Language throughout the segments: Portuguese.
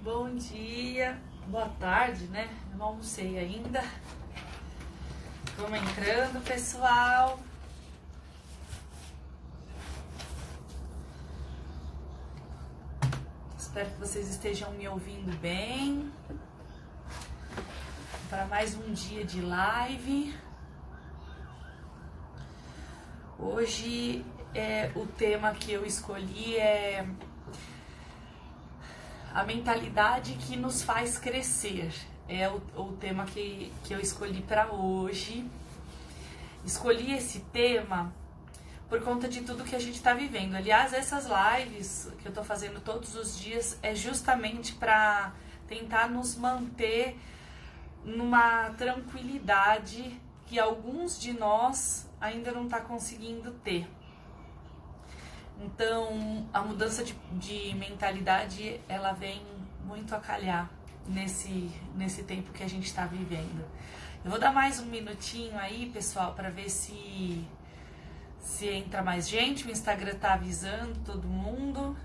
Bom dia, boa tarde, né? Eu não almocei ainda. Vamos entrando, pessoal. Espero que vocês estejam me ouvindo bem. Para mais um dia de live. Hoje o tema que eu escolhi é a mentalidade que nos faz crescer. É o tema que eu escolhi para hoje. Escolhi esse tema por conta de tudo que a gente está vivendo. Aliás, essas lives que eu estou fazendo todos os dias é justamente para tentar nos manter numa tranquilidade que alguns de nós ainda não tá conseguindo ter. Então, a mudança de mentalidade, ela vem muito a calhar nesse tempo que a gente está vivendo. Eu vou dar mais um minutinho aí, pessoal, para ver se entra mais gente. O Instagram tá avisando todo mundo.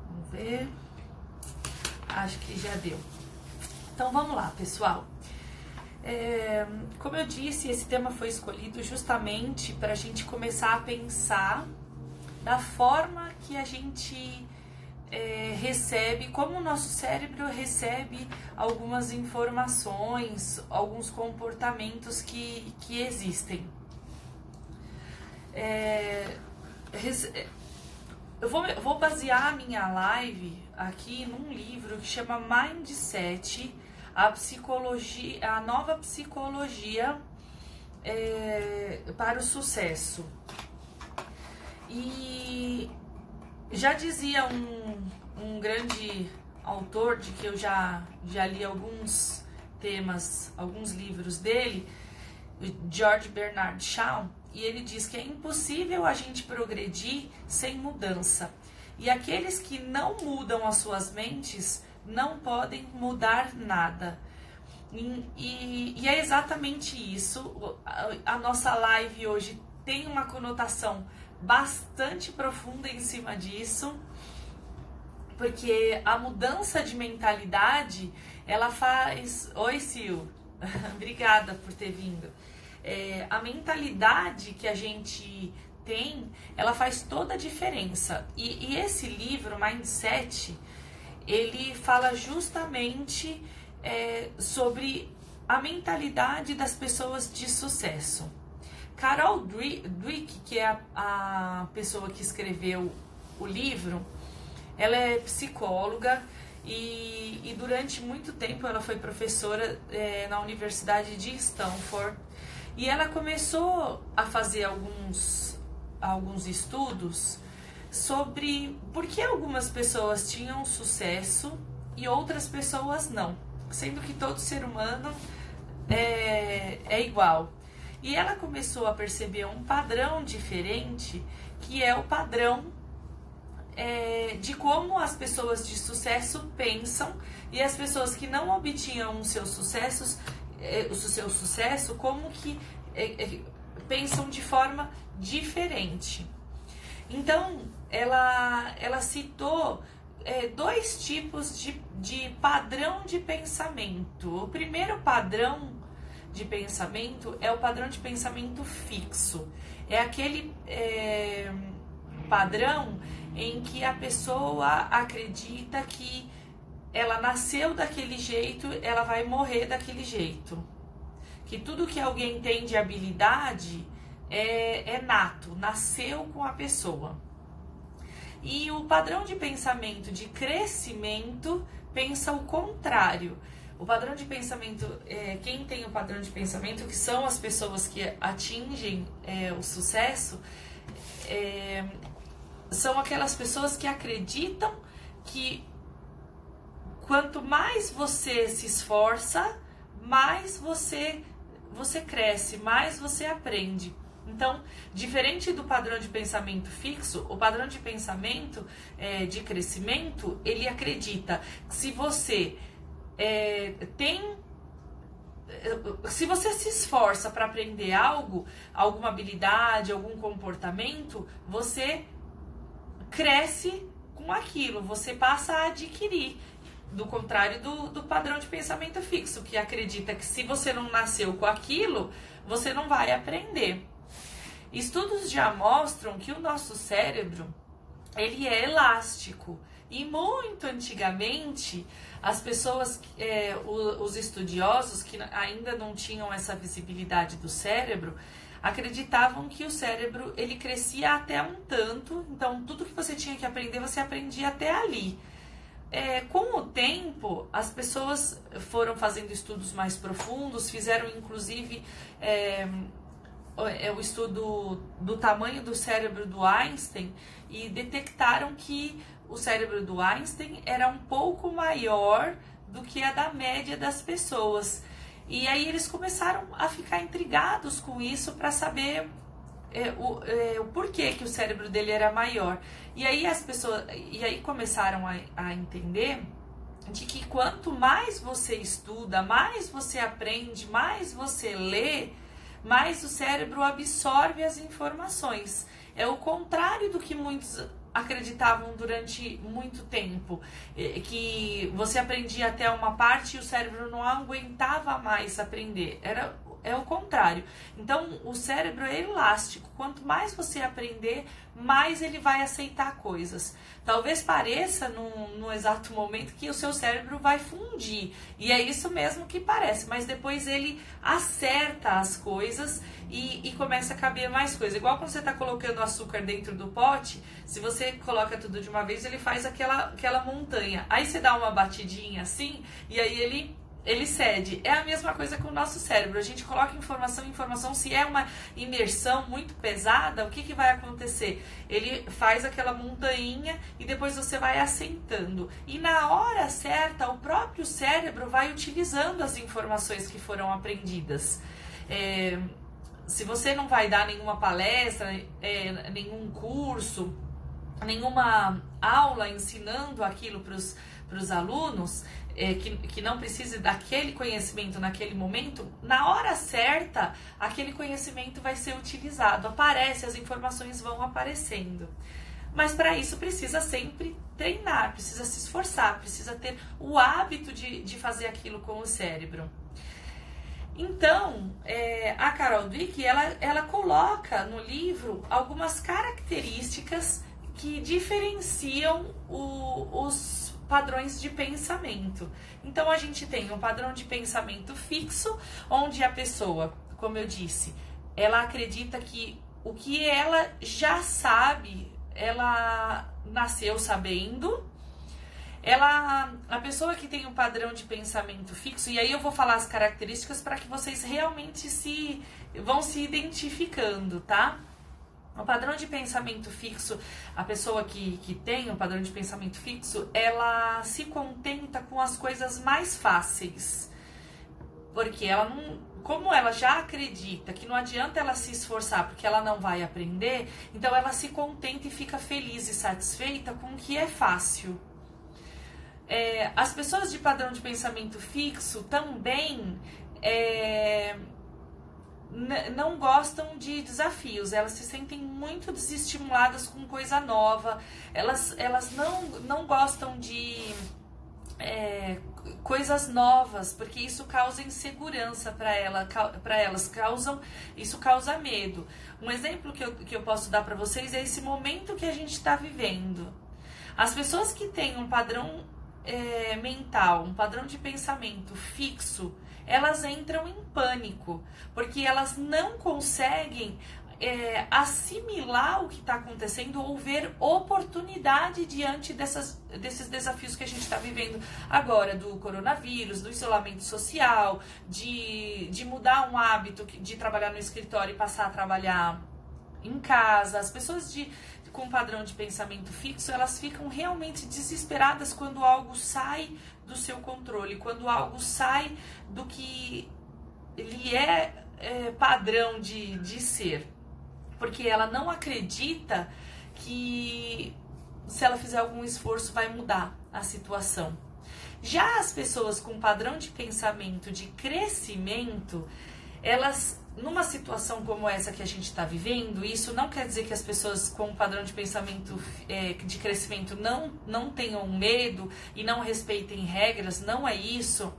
Vamos ver. Acho que já deu. Então vamos lá, pessoal. Como eu disse, esse tema foi escolhido justamente para a gente começar a pensar da forma que a gente recebe, como o nosso cérebro recebe algumas informações, alguns comportamentos que existem. Eu vou basear a minha live aqui num livro que chama Mindset, a nova psicologia para o sucesso. E já dizia um grande autor, de que eu já li alguns temas, alguns livros dele, George Bernard Shaw, e ele diz que é impossível a gente progredir sem mudança. E aqueles que não mudam as suas mentes não podem mudar nada. E é exatamente isso. A nossa live hoje tem uma conotação bastante profunda em cima disso, porque a mudança de mentalidade, ela faz... Oi, Sil, obrigada por ter vindo. A mentalidade que a gente tem, ela faz toda a diferença. E esse livro, Mindset, ele fala justamente sobre a mentalidade das pessoas de sucesso. Carol Dweck, que é a pessoa que escreveu o livro, ela é psicóloga e durante muito tempo ela foi professora na Universidade de Stanford. E ela começou a fazer alguns estudos sobre por que algumas pessoas tinham sucesso e outras pessoas não, sendo que todo ser humano é igual. E ela começou a perceber um padrão diferente, que é o padrão de como as pessoas de sucesso pensam, e as pessoas que não obtinham os seus sucessos, o seu sucesso, como que pensam de forma diferente. Então, ela citou dois tipos de padrão de pensamento. O primeiro padrão de pensamento é o padrão de pensamento fixo. É aquele padrão em que a pessoa acredita que ela nasceu daquele jeito, ela vai morrer daquele jeito. Que tudo que alguém tem de habilidade é nato, nasceu com a pessoa. E o padrão de pensamento de crescimento pensa o contrário. O padrão de pensamento, quem tem o padrão de pensamento, que são as pessoas que atingem o sucesso, são aquelas pessoas que acreditam que quanto mais você se esforça, mais você cresce, mais você aprende. Então, diferente do padrão de pensamento fixo, o padrão de pensamento de crescimento, ele acredita que se você se você se esforça para aprender algo, alguma habilidade, algum comportamento, você cresce com aquilo, você passa a adquirir. Do contrário do padrão de pensamento fixo, que acredita que se você não nasceu com aquilo, você não vai aprender. Estudos já mostram que o nosso cérebro, ele é elástico. E muito antigamente, as pessoas, os estudiosos que ainda não tinham essa visibilidade do cérebro, acreditavam que o cérebro ele crescia até um tanto, então tudo que você tinha que aprender, você aprendia até ali. Com o tempo, as pessoas foram fazendo estudos mais profundos, fizeram inclusive o estudo do tamanho do cérebro do Einstein e detectaram que o cérebro do Einstein era um pouco maior do que a da média das pessoas. E aí eles começaram a ficar intrigados com isso para saber o porquê que o cérebro dele era maior. E aí começaram a entender de que quanto mais você estuda, mais você aprende, mais você lê, mais o cérebro absorve as informações. É o contrário do que muitos acreditavam durante muito tempo, que você aprendia até uma parte e o cérebro não aguentava mais aprender. É o contrário. Então, o cérebro é elástico. Quanto mais você aprender, mais ele vai aceitar coisas. Talvez pareça no exato momento que o seu cérebro vai fundir. E é isso mesmo que parece. Mas depois ele acerta as coisas e começa a caber mais coisa. Igual quando você está colocando açúcar dentro do pote, se você coloca tudo de uma vez, ele faz aquela montanha. Aí você dá uma batidinha assim e aí ele cede. É a mesma coisa com o nosso cérebro. A gente coloca informação, se é uma imersão muito pesada, o que vai acontecer? Ele faz aquela montanha e depois você vai assentando. E na hora certa, o próprio cérebro vai utilizando as informações que foram aprendidas. Se você não vai dar nenhuma palestra, nenhum curso, nenhuma aula ensinando aquilo para os alunos, que não precise daquele conhecimento naquele momento, na hora certa, aquele conhecimento vai ser utilizado. Aparece, as informações vão aparecendo. Mas para isso precisa sempre treinar, precisa se esforçar, precisa ter o hábito de fazer aquilo com o cérebro. Então, a Carol Dweck, ela coloca no livro algumas características que diferenciam os padrões de pensamento. Então, a gente tem um padrão de pensamento fixo, onde a pessoa, como eu disse, ela acredita que o que ela já sabe, ela nasceu sabendo. A pessoa que tem um padrão de pensamento fixo, e aí eu vou falar as características para que vocês realmente vão se identificando, tá? O padrão de pensamento fixo, a pessoa que tem um padrão de pensamento fixo, ela se contenta com as coisas mais fáceis. Porque como ela já acredita que não adianta ela se esforçar porque ela não vai aprender, então ela se contenta e fica feliz e satisfeita com o que é fácil. As pessoas de padrão de pensamento fixo também não gostam de desafios, elas se sentem muito desestimuladas com coisa nova, elas não gostam de coisas novas, porque isso causa insegurança para elas, isso causa medo. Um exemplo que eu posso dar para vocês é esse momento que a gente está vivendo. As pessoas que têm um padrão mental, um padrão de pensamento fixo, elas entram em pânico, porque elas não conseguem assimilar o que está acontecendo ou ver oportunidade diante desses desafios que a gente está vivendo agora, do coronavírus, do isolamento social, de mudar um hábito de trabalhar no escritório e passar a trabalhar em casa, as pessoas com padrão de pensamento fixo, elas ficam realmente desesperadas quando algo sai do seu controle, quando algo sai do que lhe é padrão de ser. Porque ela não acredita que se ela fizer algum esforço vai mudar a situação. Já as pessoas com padrão de pensamento de crescimento, elas, numa situação como essa que a gente está vivendo, isso não quer dizer que as pessoas com padrão de pensamento de crescimento não tenham medo e não respeitem regras, não é isso.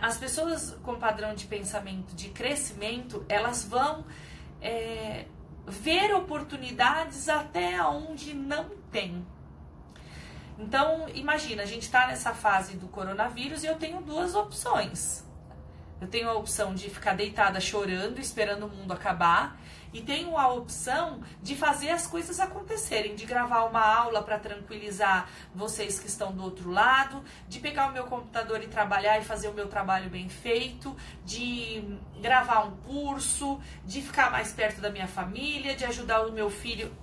As pessoas com padrão de pensamento de crescimento, elas vão ver oportunidades até onde não tem. Então, imagina, a gente está nessa fase do coronavírus e eu tenho duas opções. Eu tenho a opção de ficar deitada chorando, esperando o mundo acabar, e tenho a opção de fazer as coisas acontecerem, de gravar uma aula para tranquilizar vocês que estão do outro lado, de pegar o meu computador e trabalhar e fazer o meu trabalho bem feito, de gravar um curso, de ficar mais perto da minha família, de ajudar o meu filho.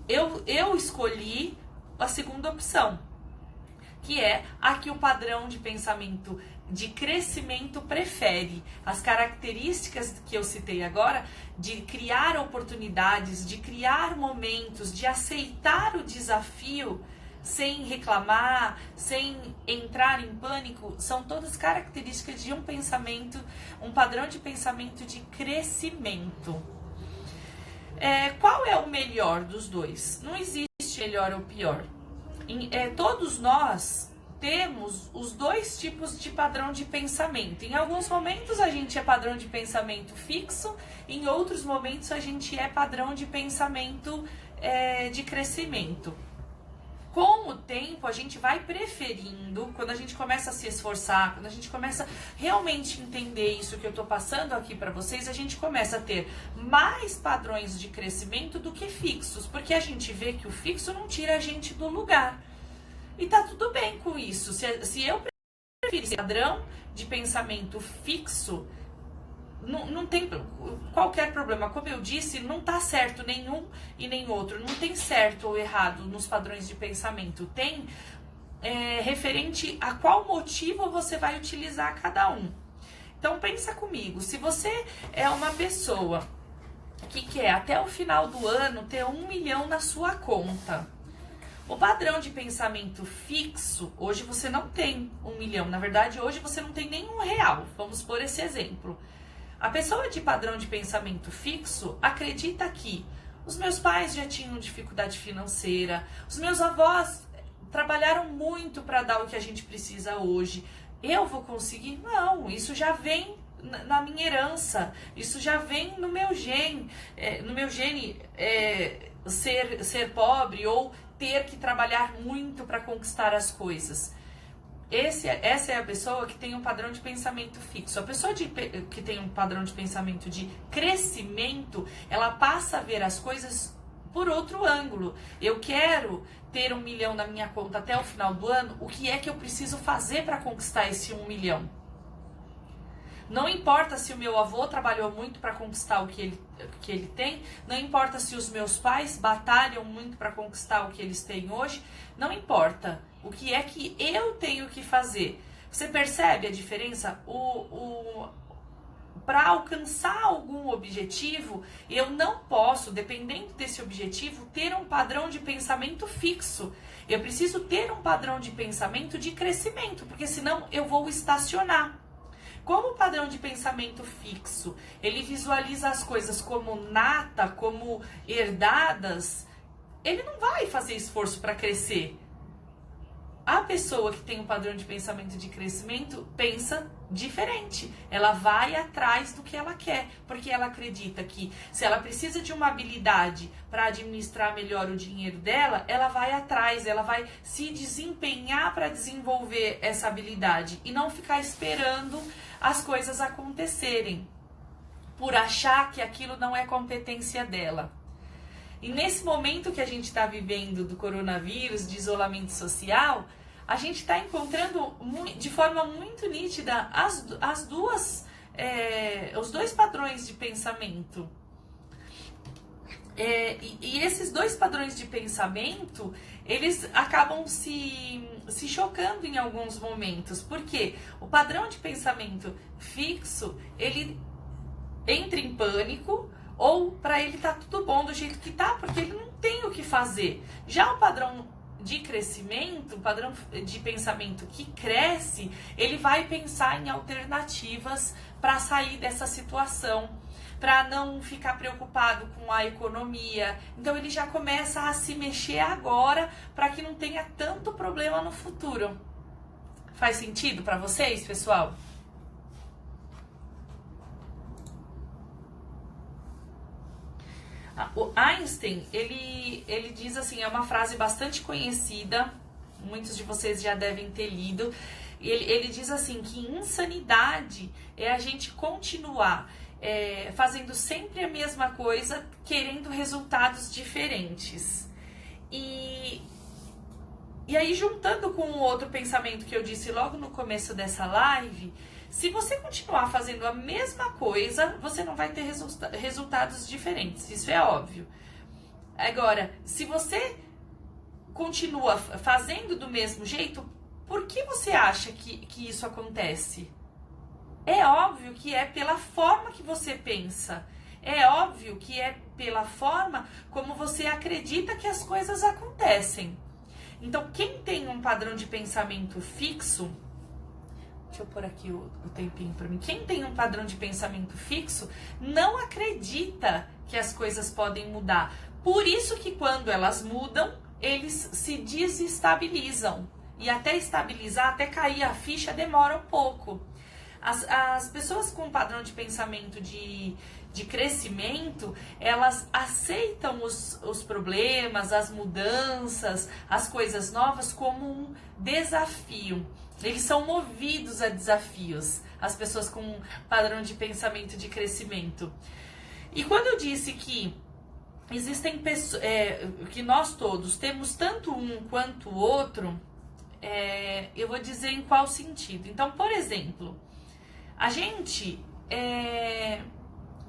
Eu escolhi a segunda opção, que é a que o padrão de pensamento de crescimento prefere. As características que eu citei agora, de criar oportunidades, de criar momentos, de aceitar o desafio sem reclamar, sem entrar em pânico, são todas características de um pensamento, um padrão de pensamento de crescimento. Qual é o melhor dos dois? Não existe melhor ou pior. Todos nós temos os dois tipos de padrão de pensamento. Em alguns momentos a gente é padrão de pensamento fixo, em outros momentos a gente é padrão de pensamento de crescimento. Com o tempo, a gente vai preferindo, quando a gente começa a se esforçar, quando a gente começa realmente a entender isso que eu tô passando aqui para vocês, a gente começa a ter mais padrões de crescimento do que fixos, porque a gente vê que o fixo não tira a gente do lugar. E tá tudo bem com isso. Se eu preferir esse padrão de pensamento fixo, não tem qualquer problema. Como eu disse, não tá certo nenhum e nem outro. Não tem certo ou errado nos padrões de pensamento. Tem referente a qual motivo você vai utilizar cada um. Então pensa comigo. Se você é uma pessoa que quer até o final do ano ter 1 milhão na sua conta, o padrão de pensamento fixo, hoje você não tem 1 milhão. Na verdade, hoje você não tem nem R$1. Vamos por esse exemplo. A pessoa de padrão de pensamento fixo acredita que os meus pais já tinham dificuldade financeira, os meus avós trabalharam muito para dar o que a gente precisa hoje. Eu vou conseguir? Não, isso já vem na minha herança, isso já vem no meu gene, ser pobre ou ter que trabalhar muito para conquistar as coisas. Essa é a pessoa que tem um padrão de pensamento fixo. A pessoa que tem um padrão de pensamento de crescimento, ela passa a ver as coisas por outro ângulo. Eu quero ter 1 milhão na minha conta até o final do ano, o que é que eu preciso fazer para conquistar esse 1 milhão? Não importa se o meu avô trabalhou muito para conquistar o que ele tem, não importa se os meus pais batalham muito para conquistar o que eles têm hoje, não importa. O que é que eu tenho que fazer? Você percebe a diferença? Para alcançar algum objetivo, eu não posso, dependendo desse objetivo, ter um padrão de pensamento fixo. Eu preciso ter um padrão de pensamento de crescimento, porque senão eu vou estacionar. Como o padrão de pensamento fixo, ele visualiza as coisas como nata, como herdadas, ele não vai fazer esforço para crescer. A pessoa que tem um padrão de pensamento de crescimento pensa diferente. Ela vai atrás do que ela quer, porque ela acredita que se ela precisa de uma habilidade para administrar melhor o dinheiro dela, ela vai atrás, ela vai se desempenhar para desenvolver essa habilidade e não ficar esperando as coisas acontecerem, por achar que aquilo não é competência dela. E nesse momento que a gente está vivendo do coronavírus, de isolamento social, a gente está encontrando de forma muito nítida os dois padrões de pensamento. E esses dois padrões de pensamento, eles acabam se chocando em alguns momentos, porque o padrão de pensamento fixo, ele entra em pânico, ou para ele tá tudo bom do jeito que tá, porque ele não tem o que fazer. Já o padrão de crescimento, o padrão de pensamento que cresce, ele vai pensar em alternativas para sair dessa situação, para não ficar preocupado com a economia. Então ele já começa a se mexer agora para que não tenha tanto problema no futuro. Faz sentido para vocês, pessoal? O Einstein, ele diz assim, é uma frase bastante conhecida, muitos de vocês já devem ter lido, ele diz assim, que insanidade é a gente continuar fazendo sempre a mesma coisa, querendo resultados diferentes. E aí, juntando com o outro pensamento que eu disse logo no começo dessa live, se você continuar fazendo a mesma coisa, você não vai ter resultados diferentes, isso é óbvio. Agora, se você continua fazendo do mesmo jeito, por que você acha que isso acontece? É óbvio que é pela forma que você pensa. É óbvio que é pela forma como você acredita que as coisas acontecem. Então, quem tem um padrão de pensamento fixo... Deixa eu pôr aqui o tempinho para mim. Quem tem um padrão de pensamento fixo não acredita que as coisas podem mudar. Por isso que quando elas mudam, eles se desestabilizam. E até estabilizar, até cair a ficha, demora um pouco. As pessoas com padrão de pensamento de crescimento, elas aceitam os problemas, as mudanças, as coisas novas como um desafio. Eles são movidos a desafios, as pessoas com padrão de pensamento de crescimento. E quando eu disse que existem pessoas, que nós todos temos tanto um quanto o outro, eu vou dizer em qual sentido. Então, por exemplo, a gente,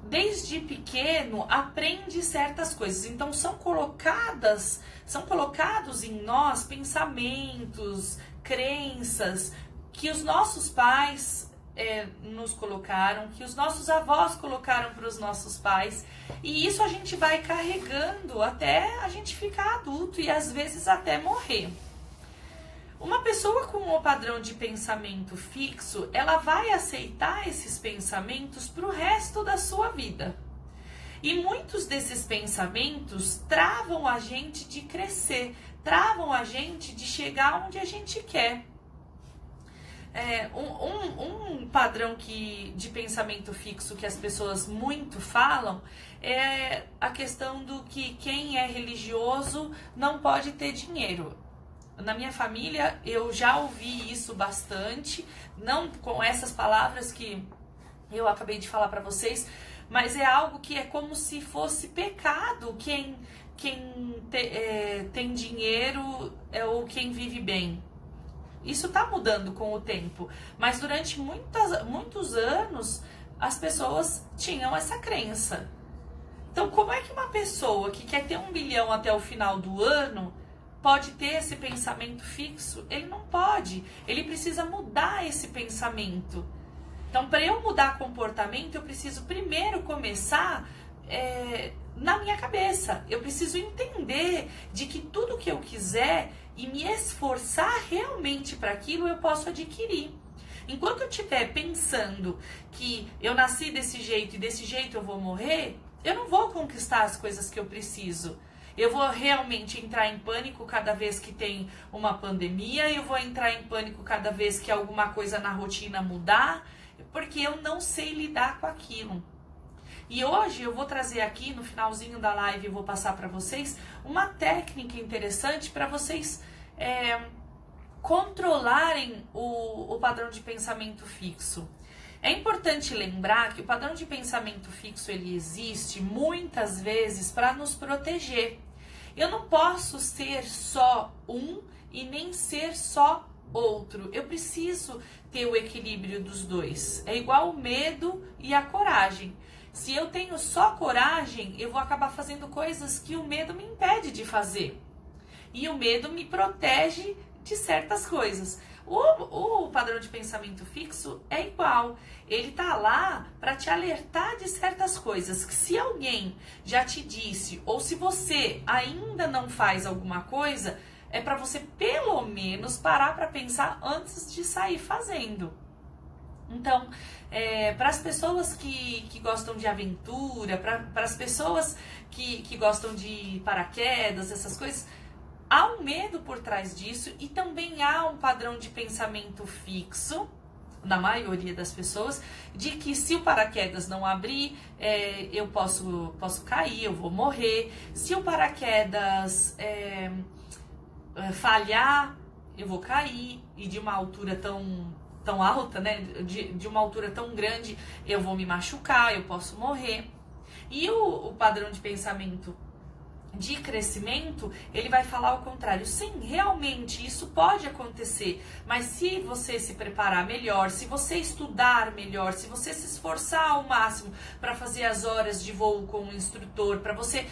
desde pequeno, aprende certas coisas. Então, são colocados em nós pensamentos, crenças que os nossos pais nos colocaram, que os nossos avós colocaram para os nossos pais, e isso a gente vai carregando até a gente ficar adulto e às vezes até morrer. Uma pessoa com um padrão de pensamento fixo, ela vai aceitar esses pensamentos para o resto da sua vida. E muitos desses pensamentos travam a gente de crescer, travam a gente de chegar onde a gente quer. Um padrão de pensamento fixo que as pessoas muito falam é a questão do que quem é religioso não pode ter dinheiro. Na minha família eu já ouvi isso bastante, não com essas palavras que eu acabei de falar para vocês, mas é algo que é como se fosse pecado quem tem dinheiro ou quem vive bem. Isso está mudando com o tempo, mas durante muitos anos as pessoas tinham essa crença. Então, como é que uma pessoa que quer ter 1 bilhão até o final do ano pode ter esse pensamento fixo? Ele não pode, ele precisa mudar esse pensamento. Então, para eu mudar comportamento, eu preciso primeiro começar na minha cabeça. Eu preciso entender de que tudo que eu quiser e me esforçar realmente para aquilo, eu posso adquirir. Enquanto eu estiver pensando que eu nasci desse jeito e desse jeito eu vou morrer, eu não vou conquistar as coisas que eu preciso. Eu vou realmente entrar em pânico cada vez que tem uma pandemia, eu vou entrar em pânico cada vez que alguma coisa na rotina mudar, porque eu não sei lidar com aquilo. E hoje eu vou trazer aqui no finalzinho da live, eu vou passar para vocês uma técnica interessante para vocês controlarem o padrão de pensamento fixo. É importante lembrar que o padrão de pensamento fixo ele existe muitas vezes para nos proteger. Eu não posso ser só um e nem ser só outro. Eu preciso ter o equilíbrio dos dois. É igual o medo e a coragem. Se eu tenho só coragem, eu vou acabar fazendo coisas que o medo me impede de fazer. E o medo me protege de certas coisas. O padrão de pensamento fixo é igual. Ele tá lá para te alertar de certas coisas. Que se alguém já te disse, ou se você ainda não faz alguma coisa, é para você pelo menos parar para pensar antes de sair fazendo. Então, para as pessoas que gostam de aventura, para as pessoas que gostam de paraquedas, essas coisas, há um medo por trás disso e também há um padrão de pensamento fixo, na maioria das pessoas, de que se o paraquedas não abrir, eu posso cair, eu vou morrer. Se o paraquedas falhar, eu vou cair, e de uma altura tão alta, né? De uma altura tão grande, eu vou me machucar, eu posso morrer. E o padrão de pensamento de crescimento, ele vai falar ao contrário. Sim, realmente isso pode acontecer, mas se você se preparar melhor, se você estudar melhor, se você se esforçar ao máximo para fazer as horas de voo com o instrutor, para você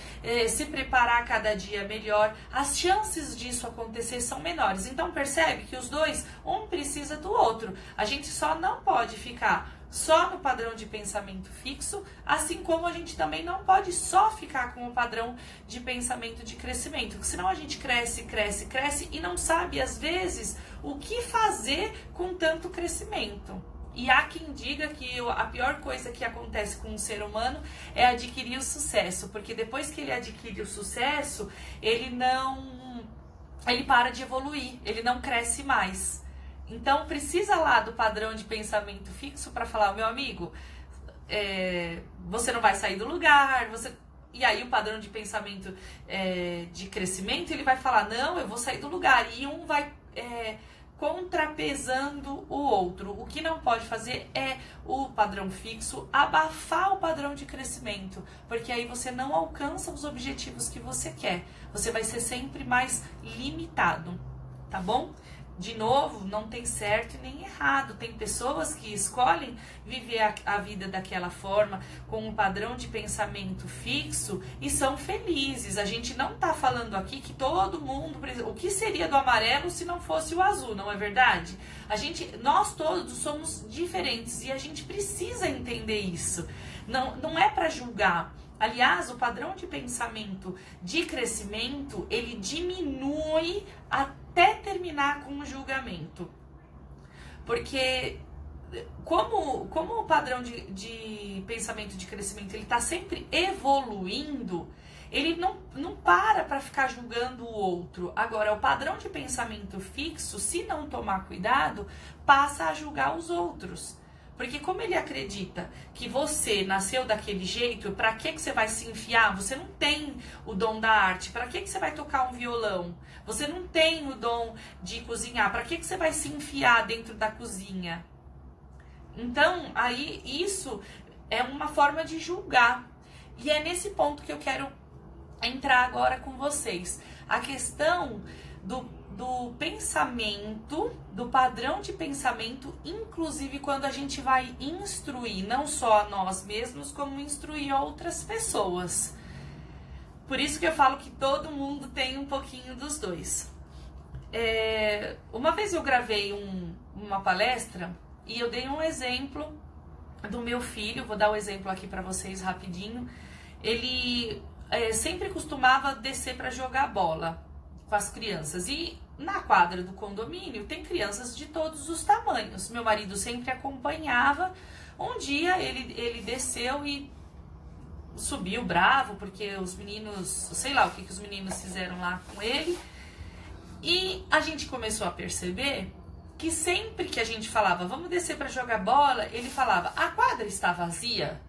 se preparar cada dia melhor, as chances disso acontecer são menores. Então percebe que os dois, um precisa do outro. A gente só não pode ficar só no padrão de pensamento fixo, assim como a gente também não pode só ficar com o padrão de pensamento de crescimento, porque senão a gente cresce e não sabe, às vezes, o que fazer com tanto crescimento. E há quem diga que a pior coisa que acontece com um ser humano é adquirir o sucesso, porque depois que ele adquire o sucesso, ele para de evoluir, ele não cresce mais. Então, precisa lá do padrão de pensamento fixo para falar, meu amigo, você não vai sair do lugar, E aí o padrão de pensamento de crescimento, ele vai falar, não, eu vou sair do lugar. E um vai contrapesando o outro. O que não pode fazer é o padrão fixo abafar o padrão de crescimento, porque aí você não alcança os objetivos que você quer. Você vai ser sempre mais limitado, tá bom? De novo, não tem certo e nem errado. Tem pessoas que escolhem viver a vida daquela forma, com um padrão de pensamento fixo e são felizes. A gente não tá falando aqui que todo mundo... O que seria do amarelo se não fosse o azul, não é verdade? Nós todos somos diferentes e a gente precisa entender isso. Não é para julgar. Aliás, o padrão de pensamento de crescimento, ele diminui até terminar com o julgamento. Porque como o padrão de pensamento de crescimento, ele está sempre evoluindo, ele não para ficar julgando o outro. Agora, o padrão de pensamento fixo, se não tomar cuidado, passa a julgar os outros. Porque como ele acredita que você nasceu daquele jeito, pra que você vai se enfiar? Você não tem o dom da arte, pra que você vai tocar um violão? Você não tem o dom de cozinhar, pra que você vai se enfiar dentro da cozinha? Então, aí isso é uma forma de julgar. E é nesse ponto que eu quero entrar agora com vocês. A questão do pensamento, do padrão de pensamento, inclusive quando a gente vai instruir, não só a nós mesmos, como instruir outras pessoas. Por isso que eu falo que todo mundo tem um pouquinho dos dois. Uma vez eu gravei uma palestra e eu dei um exemplo do meu filho, vou dar o exemplo aqui para vocês rapidinho. Ele sempre costumava descer para jogar bola com as crianças e na quadra do condomínio tem crianças de todos os tamanhos. Meu marido sempre acompanhava. Um dia ele desceu e subiu bravo porque os meninos, sei lá o que os meninos fizeram lá com ele. E a gente começou a perceber que sempre que a gente falava, vamos descer para jogar bola, ele falava, a quadra está vazia?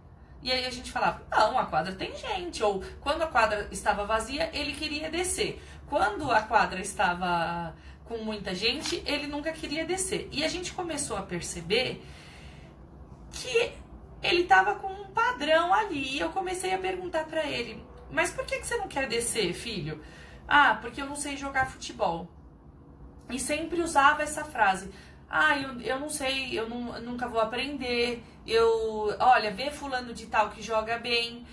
E aí a gente falava, não, a quadra tem gente. Ou quando a quadra estava vazia, ele queria descer. Quando a quadra estava com muita gente, ele nunca queria descer. E a gente começou a perceber que ele estava com um padrão ali. E eu comecei a perguntar para ele, mas por que você não quer descer, filho? Ah, porque eu não sei jogar futebol. E sempre usava essa frase, eu não sei, eu nunca vou aprender, olha, vê fulano de tal que joga bem.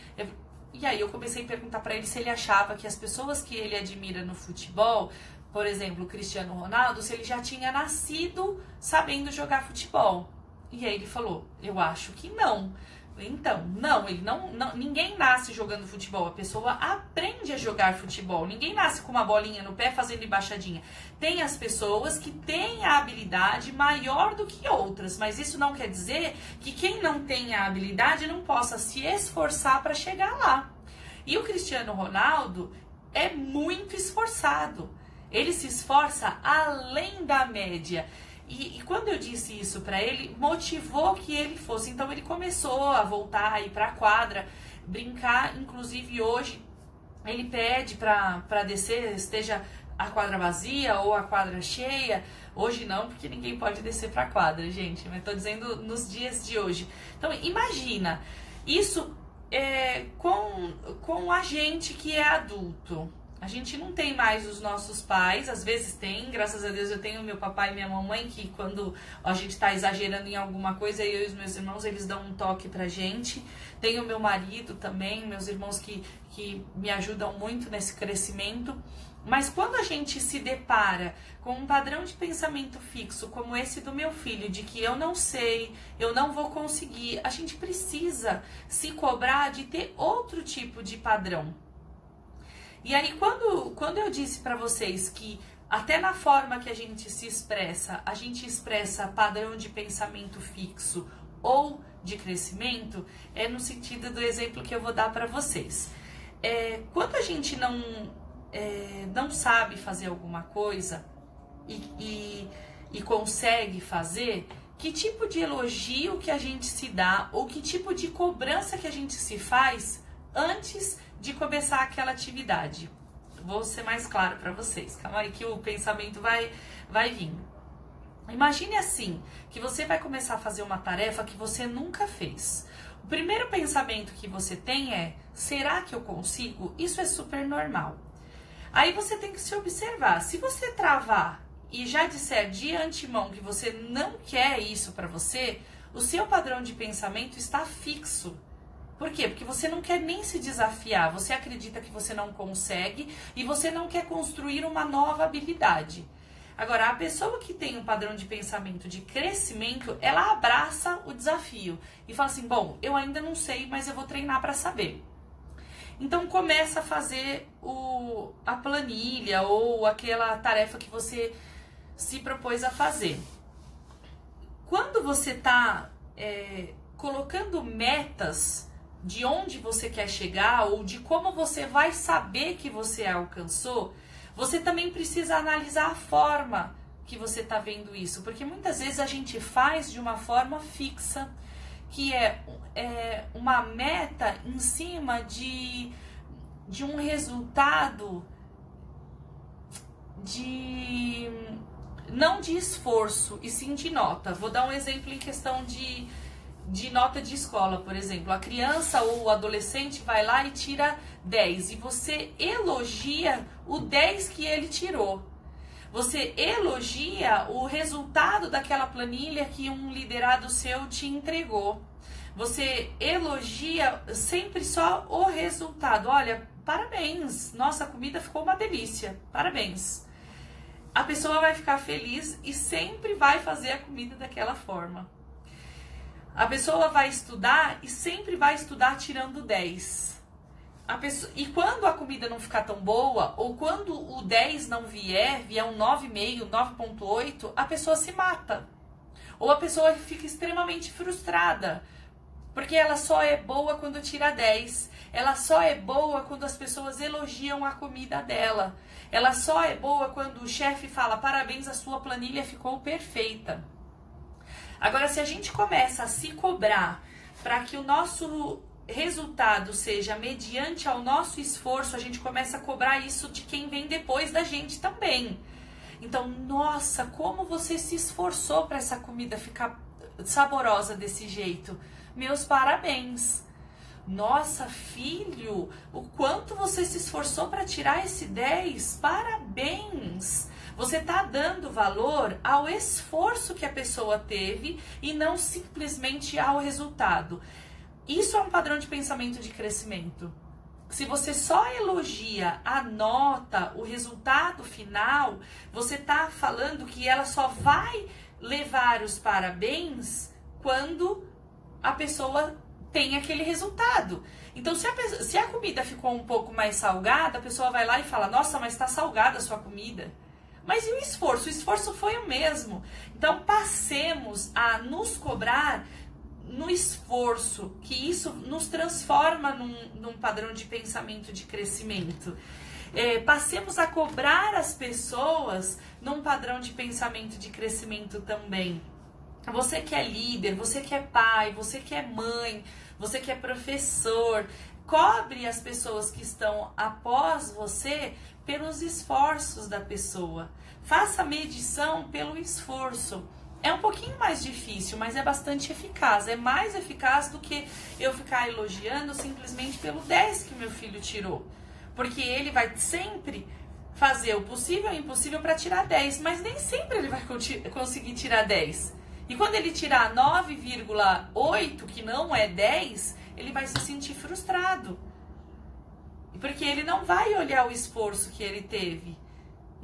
E aí eu comecei a perguntar pra ele se ele achava que as pessoas que ele admira no futebol, por exemplo, o Cristiano Ronaldo, se ele já tinha nascido sabendo jogar futebol. E aí ele falou, eu acho que não. Então, não, ninguém nasce jogando futebol, a pessoa aprende a jogar futebol, ninguém nasce com uma bolinha no pé fazendo embaixadinha. Tem as pessoas que têm a habilidade maior do que outras, mas isso não quer dizer que quem não tem a habilidade não possa se esforçar para chegar lá. E o Cristiano Ronaldo é muito esforçado, ele se esforça além da média. E quando eu disse isso pra ele, motivou que ele fosse. Então ele começou a voltar a ir pra quadra, brincar. Inclusive hoje ele pede pra descer, esteja a quadra vazia ou a quadra cheia. Hoje não, porque ninguém pode descer pra quadra, gente. Mas tô dizendo nos dias de hoje. Então imagina, isso com a gente que é adulto. A gente não tem mais os nossos pais, às vezes tem, graças a Deus eu tenho meu papai e minha mamãe, que quando a gente tá exagerando em alguma coisa, eu e os meus irmãos, eles dão um toque pra gente. Tenho meu marido também, meus irmãos que me ajudam muito nesse crescimento. Mas quando a gente se depara com um padrão de pensamento fixo, como esse do meu filho, de que eu não sei, eu não vou conseguir, a gente precisa se cobrar de ter outro tipo de padrão. E aí, quando eu disse pra vocês que até na forma que a gente expressa padrão de pensamento fixo ou de crescimento, é no sentido do exemplo que eu vou dar pra vocês. Quando a gente não sabe fazer alguma coisa e consegue fazer, que tipo de elogio que a gente se dá ou que tipo de cobrança que a gente se faz antes de começar aquela atividade. Vou ser mais claro para vocês. Calma aí que o pensamento vai vir. Imagine assim, que você vai começar a fazer uma tarefa que você nunca fez. O primeiro pensamento que você tem é, será que eu consigo? Isso é super normal. Aí você tem que se observar. Se você travar e já disser de antemão que você não quer isso para você, o seu padrão de pensamento está fixo. Por quê? Porque você não quer nem se desafiar, você acredita que você não consegue e você não quer construir uma nova habilidade. Agora, a pessoa que tem um padrão de pensamento de crescimento, ela abraça o desafio e fala assim, bom, eu ainda não sei, mas eu vou treinar para saber. Então, começa a fazer a planilha ou aquela tarefa que você se propôs a fazer. Quando você está colocando metas de onde você quer chegar ou de como você vai saber que você alcançou, você também precisa analisar a forma que você está vendo isso, porque muitas vezes a gente faz de uma forma fixa, que é uma meta em cima de um resultado não de esforço, e sim de nota. Vou dar um exemplo em questão de nota de escola, por exemplo. A criança ou o adolescente vai lá e tira 10 e você elogia o 10 que ele tirou. Você elogia o resultado daquela planilha que um liderado seu te entregou. Você elogia sempre só o resultado. Olha, parabéns, nossa, a comida ficou uma delícia, parabéns. A pessoa vai ficar feliz e sempre vai fazer a comida daquela forma. A pessoa vai estudar e sempre vai estudar tirando 10. E quando a comida não ficar tão boa, ou quando o 10 não vier um 9,5, 9,8, a pessoa se mata. Ou a pessoa fica extremamente frustrada, porque ela só é boa quando tira 10. Ela só é boa quando as pessoas elogiam a comida dela. Ela só é boa quando o chefe fala, parabéns, a sua planilha ficou perfeita. Agora, se a gente começa a se cobrar para que o nosso resultado seja mediante ao nosso esforço, a gente começa a cobrar isso de quem vem depois da gente também. Então, nossa, como você se esforçou para essa comida ficar saborosa desse jeito. Meus parabéns. Nossa, filho, o quanto você se esforçou para tirar esse 10. Parabéns. Você está dando valor ao esforço que a pessoa teve e não simplesmente ao resultado. Isso é um padrão de pensamento de crescimento. Se você só elogia a nota, o resultado final, você está falando que ela só vai levar os parabéns quando a pessoa tem aquele resultado. Então, se a comida ficou um pouco mais salgada, a pessoa vai lá e fala, nossa, mas está salgada a sua comida. Mas e o esforço? O esforço foi o mesmo. Então, passemos a nos cobrar no esforço, que isso nos transforma num padrão de pensamento de crescimento. Passemos a cobrar as pessoas num padrão de pensamento de crescimento também. Você que é líder, você que é pai, você que é mãe, você que é professor, cobre as pessoas que estão após você pelos esforços da pessoa. Faça medição pelo esforço. É um pouquinho mais difícil, mas é bastante eficaz. É mais eficaz do que eu ficar elogiando simplesmente pelo 10 que meu filho tirou. Porque ele vai sempre fazer o possível e o impossível para tirar 10, mas nem sempre ele vai conseguir tirar 10. E quando ele tirar 9,8, que não é 10, ele vai se sentir frustrado. Porque ele não vai olhar o esforço que ele teve.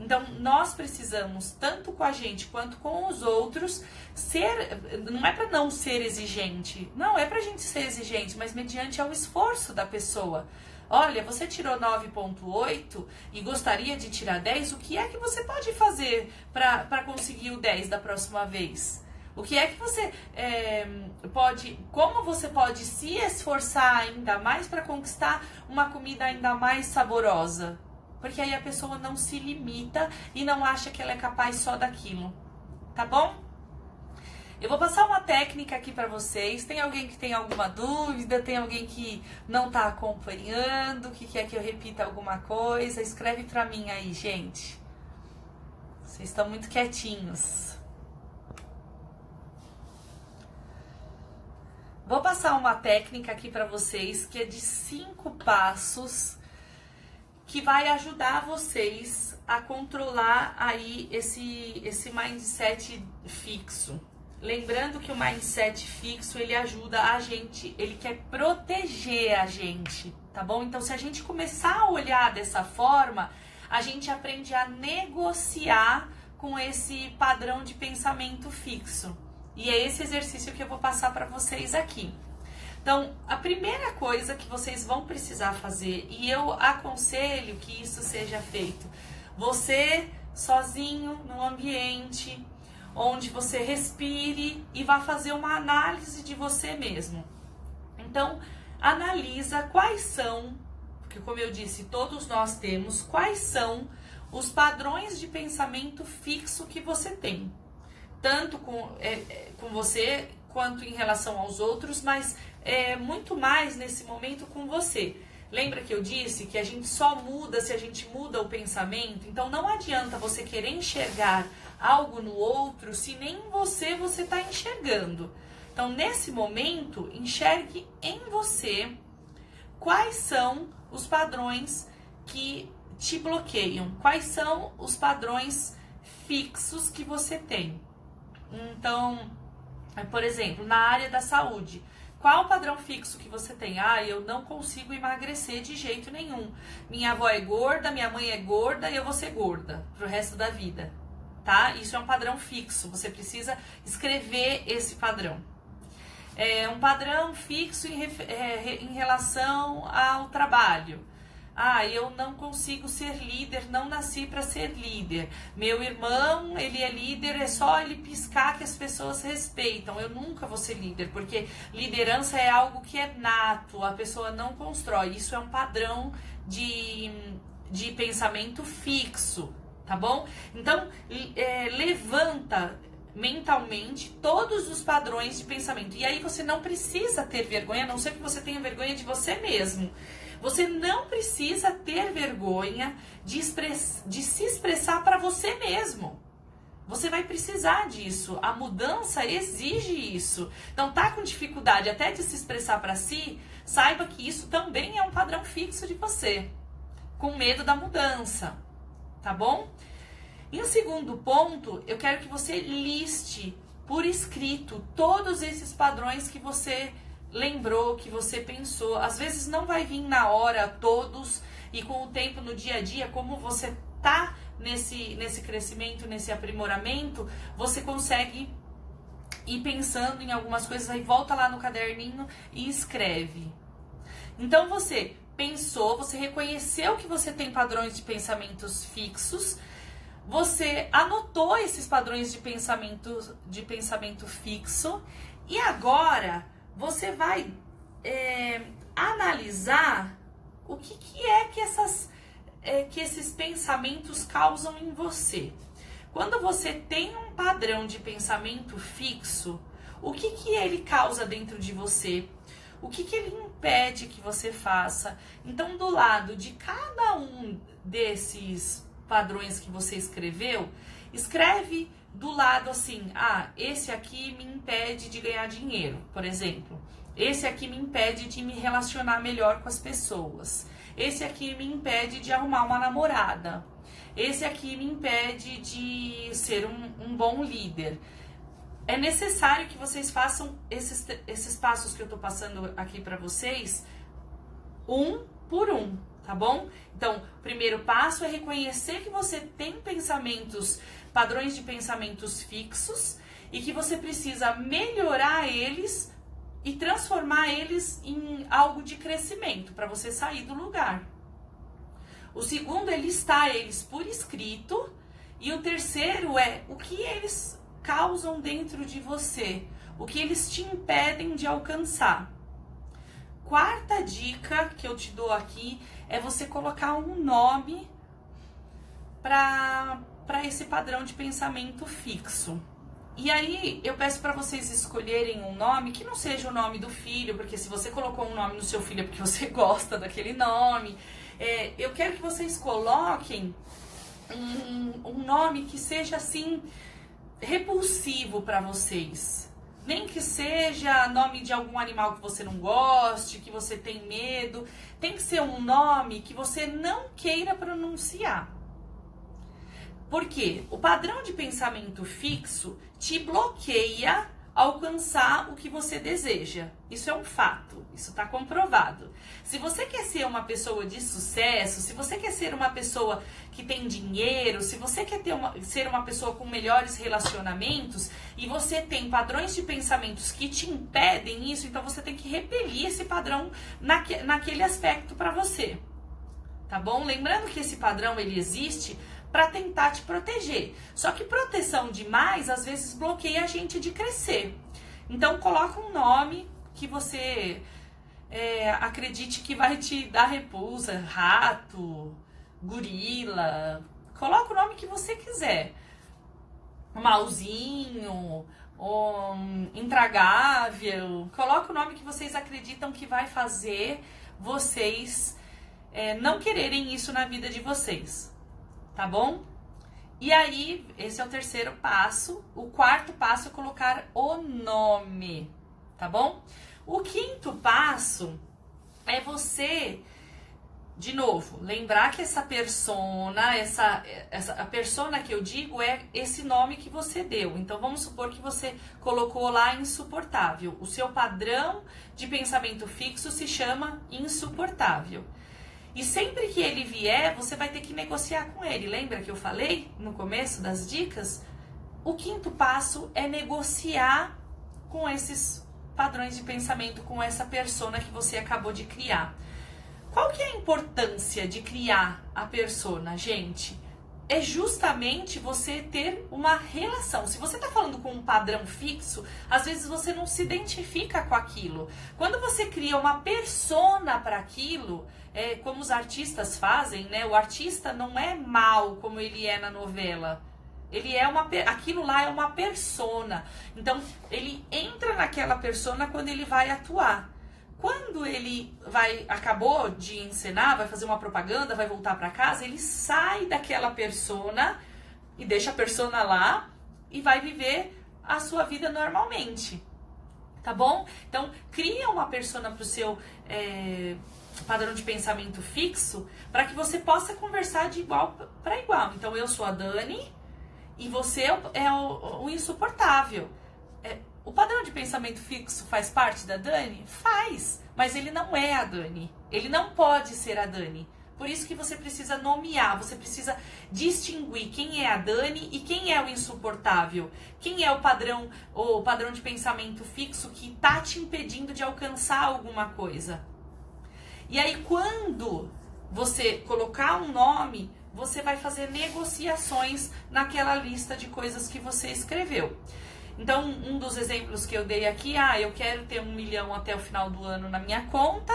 Então, nós precisamos, tanto com a gente quanto com os outros, não é para não ser exigente, não, é para a gente ser exigente, mas mediante ao esforço da pessoa. Olha, você tirou 9,8 e gostaria de tirar 10, o que é que você pode fazer para conseguir o 10 da próxima vez? O que é que você como você pode se esforçar ainda mais para conquistar uma comida ainda mais saborosa? Porque aí a pessoa não se limita e não acha que ela é capaz só daquilo, tá bom? Eu vou passar uma técnica aqui para vocês. Tem alguém que tem alguma dúvida? Tem alguém que não tá acompanhando? Que quer que eu repita alguma coisa? Escreve para mim aí, gente. Vocês estão muito quietinhos. Vou passar uma técnica aqui para vocês que é de 5 passos que vai ajudar vocês a controlar aí esse mindset fixo. Lembrando que o mindset fixo, ele ajuda a gente, ele quer proteger a gente, tá bom? Então, se a gente começar a olhar dessa forma, a gente aprende a negociar com esse padrão de pensamento fixo. E é esse exercício que eu vou passar para vocês aqui. Então, a primeira coisa que vocês vão precisar fazer, e eu aconselho que isso seja feito, você sozinho, num ambiente onde você respire e vá fazer uma análise de você mesmo. Então, analisa quais são, porque como eu disse, todos nós temos, quais são os padrões de pensamento fixo que você tem. Tanto com você, quanto em relação aos outros, mas muito mais nesse momento com você. Lembra que eu disse que a gente só muda se a gente muda o pensamento? Então não adianta você querer enxergar algo no outro se nem você está enxergando. Então nesse momento, enxergue em você quais são os padrões que te bloqueiam, quais são os padrões fixos que você tem. Então, por exemplo, na área da saúde, qual o padrão fixo que você tem? Eu não consigo emagrecer de jeito nenhum. Minha avó é gorda, minha mãe é gorda e eu vou ser gorda pro resto da vida, tá? Isso é um padrão fixo, você precisa escrever esse padrão. Um padrão fixo em relação ao trabalho. Eu não consigo ser líder, não nasci para ser líder. Meu irmão, ele é líder, é só ele piscar que as pessoas respeitam. Eu nunca vou ser líder, porque liderança é algo que é nato, a pessoa não constrói. Isso é um padrão de pensamento fixo, tá bom? Então, levanta mentalmente todos os padrões de pensamento. E aí você não precisa ter vergonha, a não ser que você tenha vergonha de você mesmo. Você não precisa ter vergonha de se expressar para você mesmo. Você vai precisar disso. A mudança exige isso. Então, tá com dificuldade até de se expressar para si, saiba que isso também é um padrão fixo de você. Com medo da mudança, tá bom? Em segundo ponto, eu quero que você liste por escrito todos esses padrões que você lembrou, que você pensou. Às vezes não vai vir na hora todos, e com o tempo no dia a dia, como você tá nesse crescimento, nesse aprimoramento, você consegue ir pensando em algumas coisas, aí volta lá no caderninho e escreve. Então você pensou, você reconheceu que você tem padrões de pensamentos fixos, você anotou esses padrões de pensamento fixo, e agora você vai analisar o que é que esses pensamentos causam em você. Quando você tem um padrão de pensamento fixo, o que ele causa dentro de você? O que ele impede que você faça? Então, do lado de cada um desses padrões que você escreveu, escreve do lado assim, esse aqui me impede de ganhar dinheiro, por exemplo. Esse aqui me impede de me relacionar melhor com as pessoas. Esse aqui me impede de arrumar uma namorada. Esse aqui me impede de ser um bom líder. É necessário que vocês façam esses passos que eu tô passando aqui para vocês, um por um, tá bom? Então, o primeiro passo é reconhecer que você tem padrões de pensamentos fixos, e que você precisa melhorar eles e transformar eles em algo de crescimento, para você sair do lugar. O segundo é listar eles por escrito, e o terceiro é o que eles causam dentro de você, o que eles te impedem de alcançar. Quarta dica que eu te dou aqui é você colocar um nome para esse padrão de pensamento fixo. E aí eu peço para vocês escolherem um nome que não seja o nome do filho, porque se você colocou um nome no seu filho é porque você gosta daquele nome. Eu quero que vocês coloquem um nome que seja assim repulsivo para vocês. Nem que seja nome de algum animal que você não goste, que você tem medo. Tem que ser um nome que você não queira pronunciar. Por quê? O padrão de pensamento fixo te bloqueia a alcançar o que você deseja. Isso é um fato, isso está comprovado. Se você quer ser uma pessoa de sucesso, se você quer ser uma pessoa que tem dinheiro, se você quer ser uma pessoa com melhores relacionamentos, e você tem padrões de pensamentos que te impedem isso, então você tem que repelir esse padrão naquele aspecto para você. Tá bom? Lembrando que esse padrão ele existe para tentar te proteger. Só que proteção demais às vezes bloqueia a gente de crescer. Então coloca um nome que você acredite que vai te dar repulsa, rato, gorila. Coloca o nome que você quiser. Mauzinho, intragável. Coloca o nome que vocês acreditam que vai fazer vocês não quererem isso na vida de vocês. Tá bom? E aí, esse é o terceiro passo. O quarto passo é colocar o nome, tá bom? O quinto passo é você, de novo, lembrar que essa persona, a persona que eu digo é esse nome que você deu. Então, vamos supor que você colocou lá insuportável. O seu padrão de pensamento fixo se chama insuportável. E sempre que ele vier, você vai ter que negociar com ele. Lembra que eu falei no começo das dicas? O quinto passo é negociar com esses padrões de pensamento, com essa persona que você acabou de criar. Qual que é a importância de criar a persona, gente? É justamente você ter uma relação. Se você está falando com um padrão fixo, às vezes você não se identifica com aquilo. Quando você cria uma persona para aquilo, como os artistas fazem, né? O artista não é mal como ele é na novela. Aquilo lá é uma persona. Então, ele entra naquela persona quando ele vai atuar. Quando ele acabou de encenar, vai fazer uma propaganda, vai voltar para casa, ele sai daquela persona e deixa a persona lá e vai viver a sua vida normalmente. Tá bom? Então, cria uma persona pro seu padrão de pensamento fixo para que você possa conversar de igual para igual. Então, eu sou a Dani, E você é o insuportável. O padrão de pensamento fixo faz parte da Dani? Faz, mas ele não é a Dani. Ele não pode ser a Dani. Por isso que você precisa nomear, você precisa distinguir quem é a Dani e quem é o insuportável. Quem é o padrão de pensamento fixo que está te impedindo de alcançar alguma coisa. E aí, quando você colocar um nome, você vai fazer negociações naquela lista de coisas que você escreveu. Então, um dos exemplos que eu dei aqui, eu quero ter 1 milhão até o final do ano na minha conta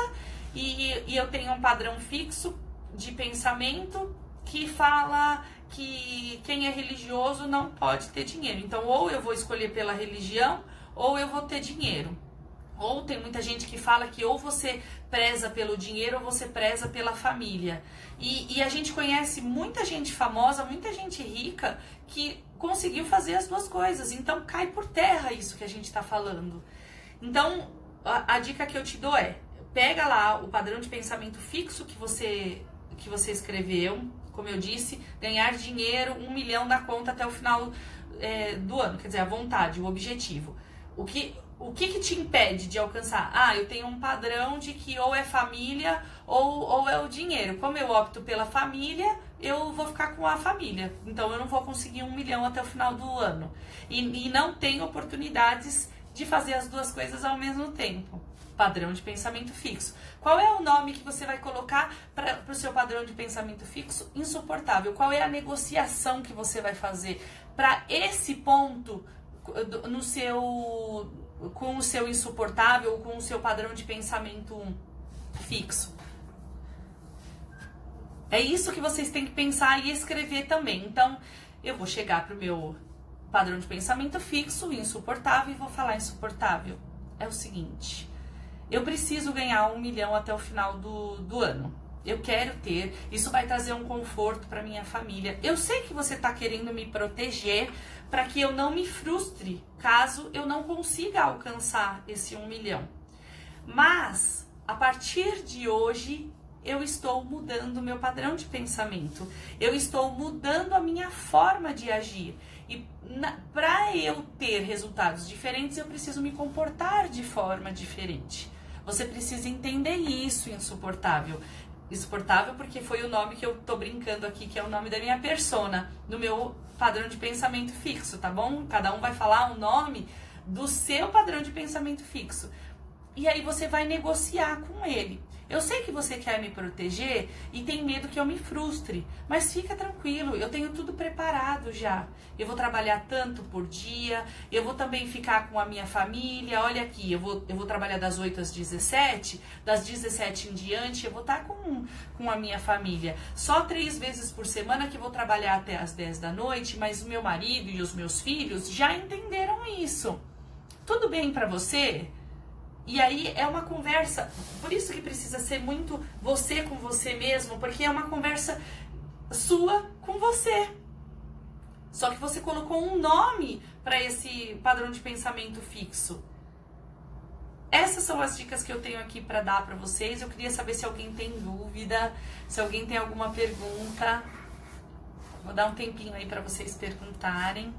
e eu tenho um padrão fixo de pensamento que fala que quem é religioso não pode ter dinheiro. Então, ou eu vou escolher pela religião, ou eu vou ter dinheiro. Ou tem muita gente que fala que ou você preza pelo dinheiro ou você preza pela família. E a gente conhece muita gente famosa, muita gente rica que conseguiu fazer as duas coisas. Então cai por terra isso que a gente está falando. Então a dica que eu te dou é: pega lá o padrão de pensamento fixo que você escreveu. Como eu disse, ganhar dinheiro, 1 milhão na conta até o final do ano. Quer dizer, a vontade, o objetivo. O que te impede de alcançar? Eu tenho um padrão de que ou é família ou é o dinheiro. Como eu opto pela família, eu vou ficar com a família. Então eu não vou conseguir 1 milhão até o final do ano. E não tenho oportunidades de fazer as duas coisas ao mesmo tempo. Padrão de pensamento fixo. Qual é o nome que você vai colocar para o seu padrão de pensamento fixo? Insuportável. Qual é a negociação que você vai fazer para esse ponto com o seu insuportável, com o seu padrão de pensamento fixo? É isso que vocês têm que pensar e escrever também. Então, eu vou chegar para o meu padrão de pensamento fixo, insuportável, e vou falar insuportável. É o seguinte: eu preciso ganhar 1 milhão até o final do ano. Eu quero ter, isso vai trazer um conforto para minha família. Eu sei que você está querendo me proteger para que eu não me frustre caso eu não consiga alcançar esse 1 milhão. Mas, a partir de hoje, eu estou mudando o meu padrão de pensamento. Eu estou mudando a minha forma de agir. E para eu ter resultados diferentes, eu preciso me comportar de forma diferente. Você precisa entender isso, insuportável. Insuportável porque foi o nome que eu tô brincando aqui, que é o nome da minha persona, no meu padrão de pensamento fixo, tá bom? Cada um vai falar o nome do seu padrão de pensamento fixo. E aí você vai negociar com ele. Eu sei que você quer me proteger e tem medo que eu me frustre, mas fica tranquilo, eu tenho tudo preparado já. Eu vou trabalhar tanto por dia, eu vou também ficar com a minha família. Olha aqui, eu vou trabalhar das 8 às 17, das 17 em diante eu vou estar com a minha família. Só 3 vezes por semana que eu vou trabalhar até às 10 da noite, mas o meu marido e os meus filhos já entenderam isso. Tudo bem pra você? E aí é uma conversa, por isso que precisa ser muito você com você mesmo, porque é uma conversa sua com você. Só que você colocou um nome para esse padrão de pensamento fixo. Essas são as dicas que eu tenho aqui para dar para vocês. Eu queria saber se alguém tem dúvida, se alguém tem alguma pergunta. Vou dar um tempinho aí para vocês perguntarem.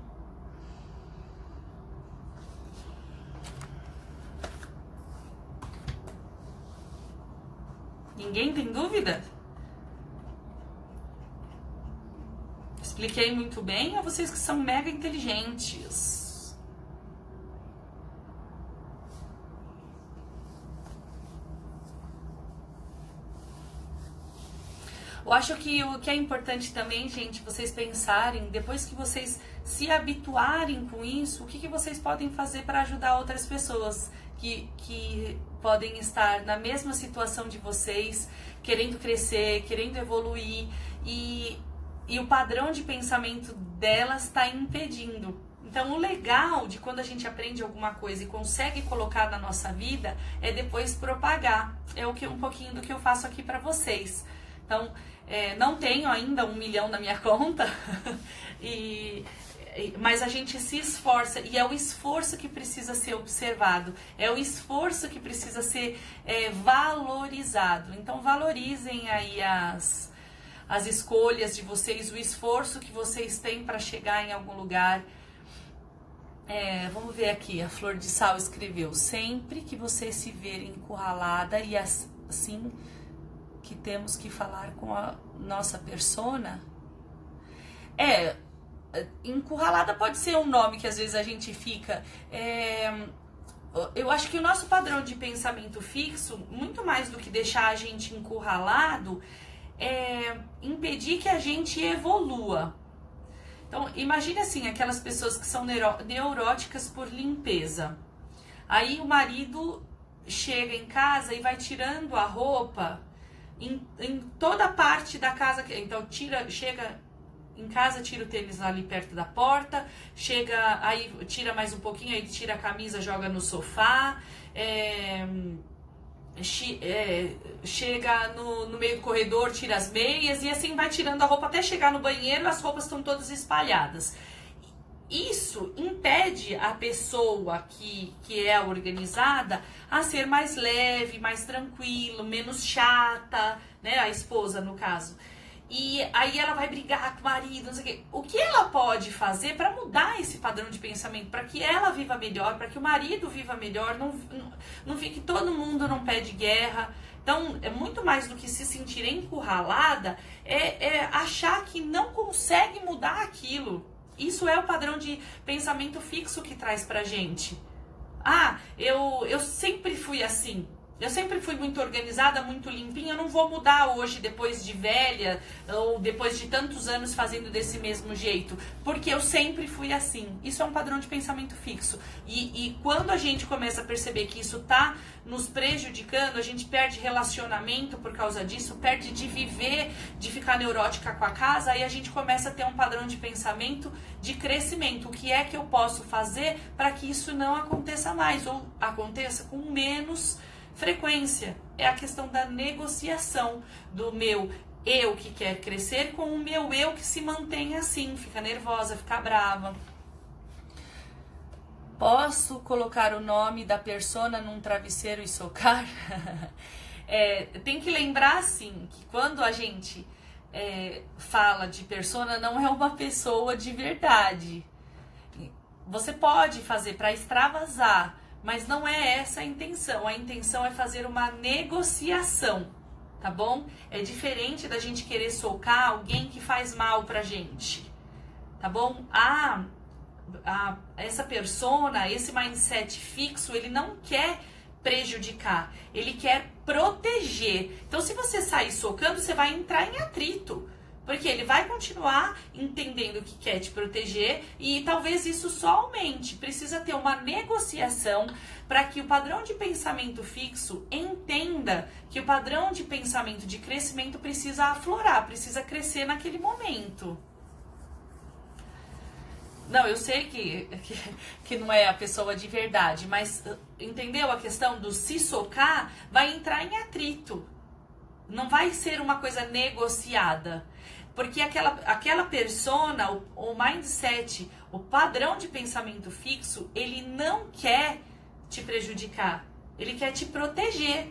Ninguém tem dúvida? Expliquei muito bem, ou vocês que são mega inteligentes? Eu acho que o que é importante também, gente, vocês pensarem, depois que vocês se habituarem com isso, o que vocês podem fazer para ajudar outras pessoas que podem estar na mesma situação de vocês, querendo crescer, querendo evoluir, e o padrão de pensamento delas está impedindo. Então, o legal de quando a gente aprende alguma coisa e consegue colocar na nossa vida é depois propagar. É um pouquinho do que eu faço aqui para vocês. Então, não tenho ainda 1 milhão na minha conta, mas a gente se esforça, e é o esforço que precisa ser observado, é o esforço que precisa ser valorizado. Então valorizem aí as escolhas de vocês, o esforço que vocês têm para chegar em algum lugar. Vamos ver aqui, a Flor de Sal escreveu: sempre que você se ver encurralada e assim que temos que falar com a nossa persona. Encurralada pode ser um nome que às vezes a gente fica. Eu acho que o nosso padrão de pensamento fixo, muito mais do que deixar a gente encurralado, é impedir que a gente evolua. Então, imagine assim, aquelas pessoas que são neuróticas por limpeza. Aí o marido chega em casa e vai tirando a roupa em toda a parte da casa. Então, chega em casa, tira o tênis ali perto da porta, aí tira mais um pouquinho, aí tira a camisa, joga no sofá, chega no meio do corredor, tira as meias e assim vai tirando a roupa até chegar no banheiro, as roupas estão todas espalhadas. Isso impede a pessoa que é organizada a ser mais leve, mais tranquilo, menos chata, né? A esposa, no caso. E aí ela vai brigar com o marido, não sei o quê. O que ela pode fazer para mudar esse padrão de pensamento, para que ela viva melhor, para que o marido viva melhor, não fique todo mundo num pé de guerra. Então, é muito mais do que se sentir encurralada, achar que não consegue mudar aquilo. Isso é o padrão de pensamento fixo que traz pra gente. Eu sempre fui assim. Eu sempre fui muito organizada, muito limpinha. Eu não vou mudar hoje, depois de velha, ou depois de tantos anos fazendo desse mesmo jeito, porque eu sempre fui assim. Isso é um padrão de pensamento fixo. E quando a gente começa a perceber que isso tá nos prejudicando, a gente perde relacionamento por causa disso, perde de viver, de ficar neurótica com a casa, aí a gente começa a ter um padrão de pensamento de crescimento. O que é que eu posso fazer para que isso não aconteça mais, ou aconteça com menos frequência? É a questão da negociação do meu eu que quer crescer com o meu eu que se mantém assim, fica nervosa, fica brava. Posso colocar o nome da persona num travesseiro e socar? Tem que lembrar assim que quando a gente fala de persona, não é uma pessoa de verdade. Você pode fazer para extravasar, mas não é essa a intenção. A intenção é fazer uma negociação, tá bom? É diferente da gente querer socar alguém que faz mal pra gente, tá bom? Essa persona, esse mindset fixo, ele não quer prejudicar, ele quer proteger. Então, se você sair socando, você vai entrar em atrito, porque ele vai continuar entendendo que quer te proteger e talvez isso só aumente. Precisa ter uma negociação para que o padrão de pensamento fixo entenda que o padrão de pensamento de crescimento precisa aflorar, precisa crescer naquele momento. Não, eu sei que não é a pessoa de verdade, mas entendeu a questão do se socar? Vai entrar em atrito. Não vai ser uma coisa negociada. Porque aquela persona, o mindset, o padrão de pensamento fixo, ele não quer te prejudicar. Ele quer te proteger.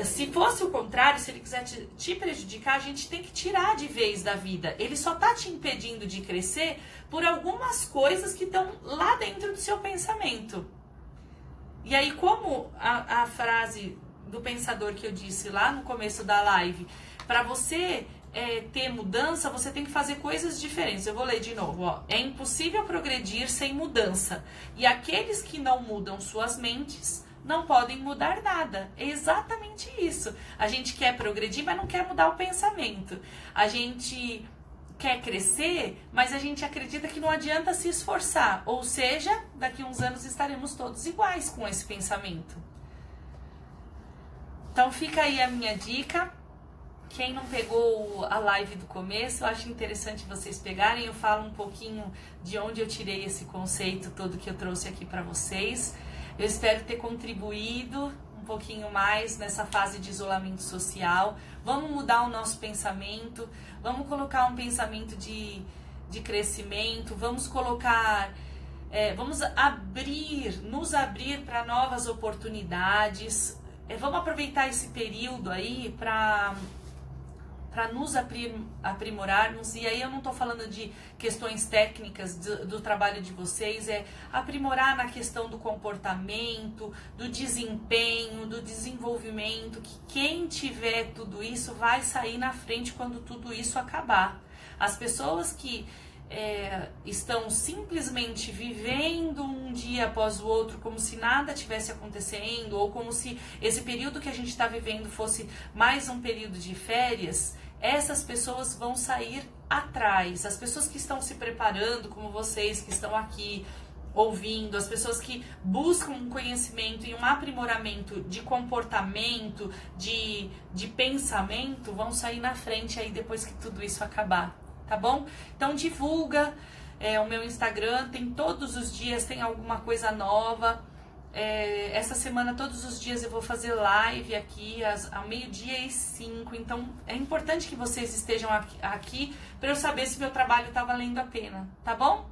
Se fosse o contrário, se ele quiser te prejudicar, a gente tem que tirar de vez da vida. Ele só tá te impedindo de crescer por algumas coisas que estão lá dentro do seu pensamento. E aí, como a frase do pensador que eu disse lá no começo da live, para você ter mudança, você tem que fazer coisas diferentes. Eu vou ler de novo, ó. É impossível progredir sem mudança. E aqueles que não mudam suas mentes não podem mudar nada. É exatamente isso. A gente quer progredir, mas não quer mudar o pensamento. A gente quer crescer, mas a gente acredita que não adianta se esforçar. Ou seja, daqui a uns anos estaremos todos iguais com esse pensamento. Então fica aí a minha dica. Quem não pegou a live do começo, eu acho interessante vocês pegarem. Eu falo um pouquinho de onde eu tirei esse conceito todo que eu trouxe aqui para vocês. Eu espero ter contribuído um pouquinho mais nessa fase de isolamento social. Vamos mudar o nosso pensamento, vamos colocar um pensamento de crescimento, vamos colocar, vamos nos abrir para novas oportunidades. Vamos aproveitar esse período aí para para nos aprimorarmos. E aí eu não estou falando de questões técnicas do trabalho de vocês, é aprimorar na questão do comportamento, do desempenho, do desenvolvimento, que quem tiver tudo isso vai sair na frente quando tudo isso acabar. As pessoas que estão simplesmente vivendo um dia após o outro como se nada tivesse acontecendo, ou como se esse período que a gente está vivendo fosse mais um período de férias, essas pessoas vão sair atrás. As pessoas que estão se preparando, como vocês que estão aqui ouvindo, as pessoas que buscam um conhecimento e um aprimoramento de comportamento, de pensamento, vão sair na frente aí depois que tudo isso acabar. Tá bom? Então divulga o meu Instagram, tem todos os dias, tem alguma coisa nova. Essa semana, todos os dias eu vou fazer live aqui ao 12h05, então é importante que vocês estejam aqui para eu saber se meu trabalho tá valendo a pena, tá bom?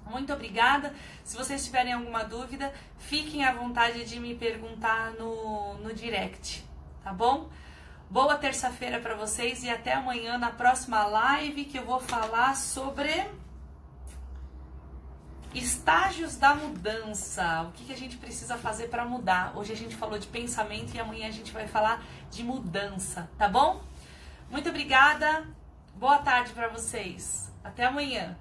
Muito obrigada. Se vocês tiverem alguma dúvida, fiquem à vontade de me perguntar no direct, tá bom? Boa terça-feira para vocês e até amanhã na próxima live, que eu vou falar sobre estágios da mudança. O que a gente precisa fazer para mudar. Hoje a gente falou de pensamento e amanhã a gente vai falar de mudança, tá bom? Muito obrigada. Boa tarde para vocês. Até amanhã.